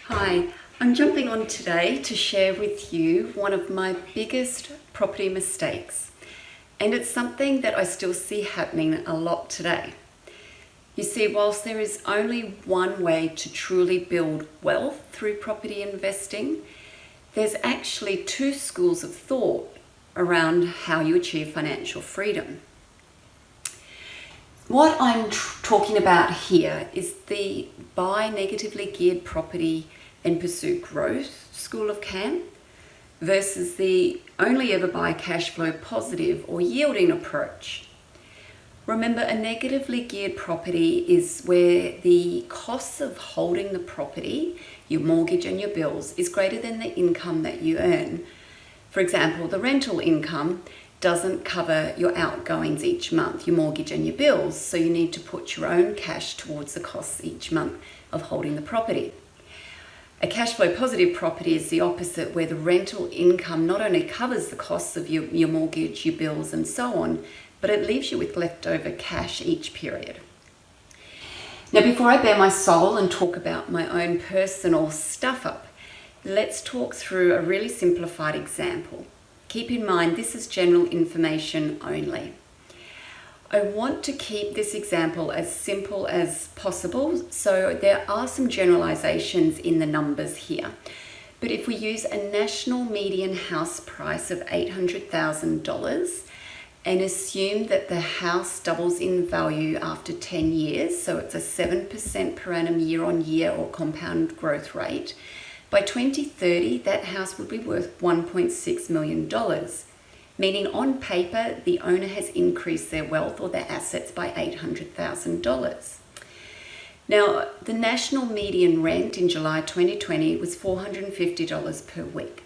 Hi, I'm jumping on today to share with you one of my biggest property mistakes, and it's something that I still see happening a lot today. You see, whilst there is only one way to truly build wealth through property investing, there's actually two schools of thought around how you achieve financial freedom. What I'm talking about here is the buy negatively geared property and pursue growth school of camp versus the only ever buy cash flow positive or yielding approach. Remember, a negatively geared property is where the costs of holding the property, your mortgage and your bills, is greater than the income that you earn. For example, the rental income doesn't cover your outgoings each month, your mortgage and your bills, so you need to put your own cash towards the costs each month of holding the property. A cash flow positive property is the opposite, where the rental income not only covers the costs of your mortgage, your bills and so on, but it leaves you with leftover cash each period. Now, before I bare my soul and talk about my own personal stuff up, let's talk through a really simplified example. Keep in mind, this is general information only. I want to keep this example as simple as possible, so there are some generalizations in the numbers here. But if we use a national median house price of $800,000 and assume that the house doubles in value after 10 years, so it's a 7% per annum year on year or compound growth rate, by 2030, that house would be worth $1.6 million, meaning on paper, the owner has increased their wealth or their assets by $800,000. Now, the national median rent in July 2020 was $450 per week.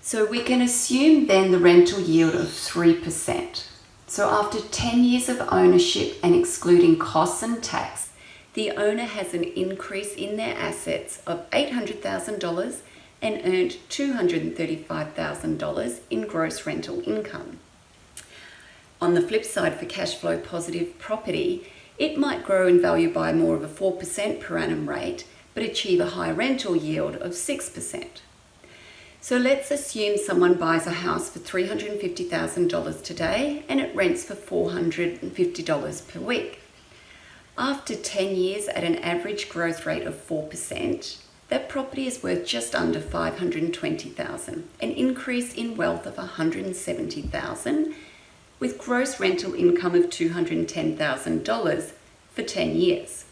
So we can assume then the rental yield of 3%. So after 10 years of ownership and excluding costs and tax, the owner has an increase in their assets of $800,000 and earned $235,000 in gross rental income. On the flip side, for cash flow positive property, it might grow in value by more of a 4% per annum rate, but achieve a high rental yield of 6%. So let's assume someone buys a house for $350,000 today and it rents for $450 per week. After 10 years at an average growth rate of 4%, that property is worth just under $520,000, an increase in wealth of $170,000, with gross rental income of $210,000 for 10 years.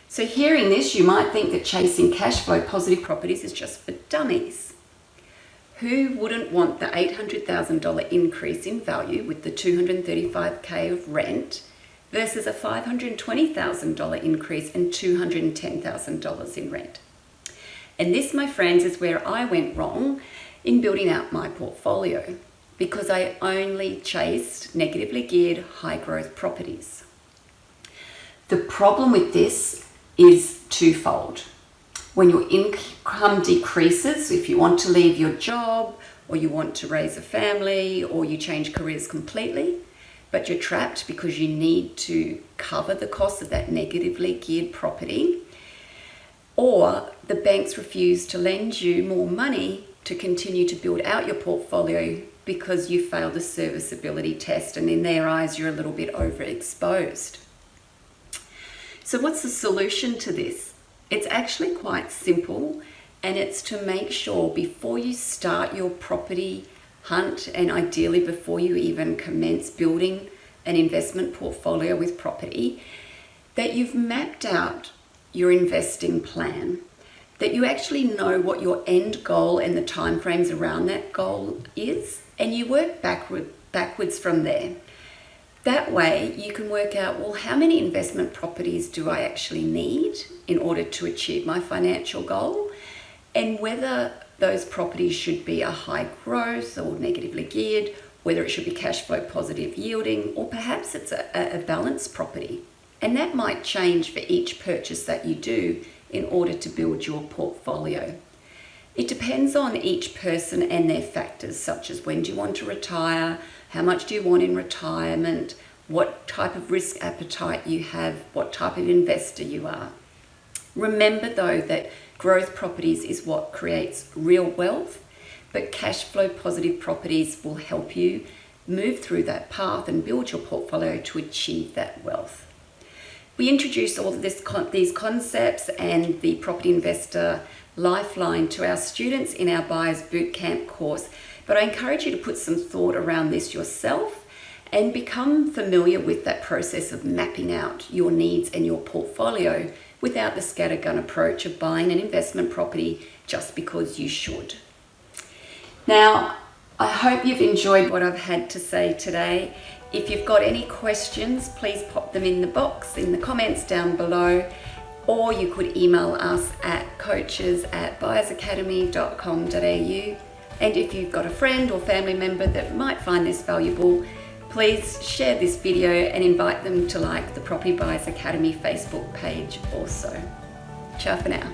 So hearing this, you might think that chasing cash flow positive properties is just for dummies. Who wouldn't want the $800,000 increase in value with the $235,000 of rent versus a $520,000 increase and $210,000 in rent? And this, my friends, is where I went wrong in building out my portfolio, because I only chased negatively geared high growth properties. The problem with this is twofold. When your income decreases, if you want to leave your job or you want to raise a family or you change careers completely, but you're trapped because you need to cover the cost of that negatively geared property, or the banks refuse to lend you more money to continue to build out your portfolio because you failed the serviceability test and in their eyes you're a little bit overexposed. So what's the solution to this? It's actually quite simple, and it's to make sure before you start your property hunt, and ideally before you even commence building an investment portfolio with property, that you've mapped out your investing plan, that you actually know what your end goal and the timeframes around that goal is, and you work backwards from there. That way you can work out, well, how many investment properties do I actually need in order to achieve my financial goal, and whether those properties should be a high growth or negatively geared, whether it should be cash flow positive yielding, or perhaps it's a balanced property. And that might change for each purchase that you do in order to build your portfolio. It depends on each person and their factors, such as when do you want to retire, how much do you want in retirement, what type of risk appetite you have, what type of investor you are. Remember though that growth properties is what creates real wealth, but cash flow positive properties will help you move through that path and build your portfolio to achieve that wealth. We introduce all of these concepts and the property investor lifeline to our students in our Buyers Bootcamp course, but I encourage you to put some thought around this yourself and become familiar with that process of mapping out your needs and your portfolio without the scattergun approach of buying an investment property just because you should. Now, I hope you've enjoyed what I've had to say today. If you've got any questions, please pop them in the box in the comments down below, or you could email us at coaches@buyersacademy.com.au. And if you've got a friend or family member that might find this valuable, please share this video and invite them to like the Property Buyers Academy Facebook page also. Ciao for now.